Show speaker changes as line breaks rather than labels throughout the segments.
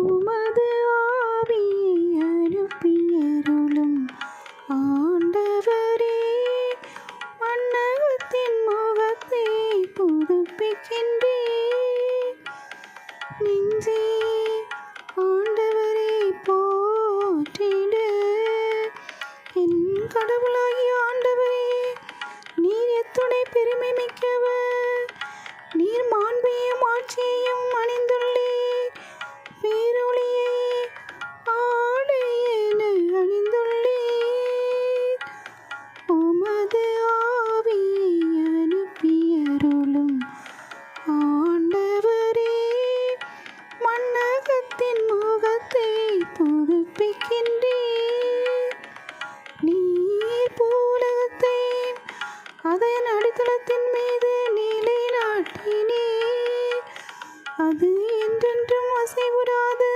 உமது ஆவியை அனுப்பியருளும் ஆண்டவரே, மன்னகத்தின் முகத்தை புதுப்பிக்கின்றீர். நெஞ்சே ஆண்டவரை போற்றிடு. என் கடவுளாகிய ஆண்டவரே, நீர் எத்துணை பெருமை மிக்கவர். நீர் மாண்பையும் ஆட்சியையும் அணிந்துள்ளீர். பேரொளியை ஆடை என அணிந்துள்ளீர். உமது ஆவியை அனுப்பியருளும் ஆண்டவரே, மன்னகத்தின் முகத்தை புதுப்பிக்கின்றீர். நீர் பூலகத்தை அதன் அடித்தளத்தின் மீது நிலைநாட்டினீர். அது என்றென்றும் அசைவுறாது.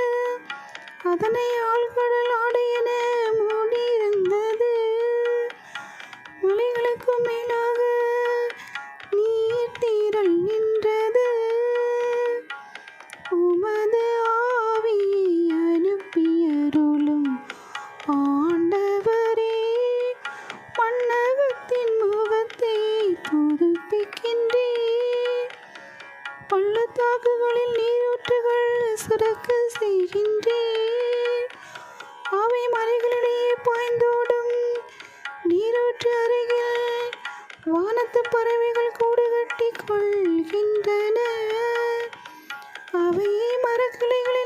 அதனை ஆழ்கடல் ஆடை என மூடியிருந்தது. மலைகளுக்கு மேலாக நீர் தீரல் நின்றது. உமது ஆவியை அனுப்பியருளும் ஆண்டவரே, மன்னகத்தின் முகத்தை புதுப்பிக்கின்றீர். பள்ளத்தாக்குகளில் நீரூற்றுகள் சுரக்க செய்கின்றீர். அவை மலைகளிடையே பாய்ந்தோடும். நீரூற்று அருகில் வானத்து பறவைகள் கூடு கட்டி கொள்கின்றன. அவை மரக்கிளைகளை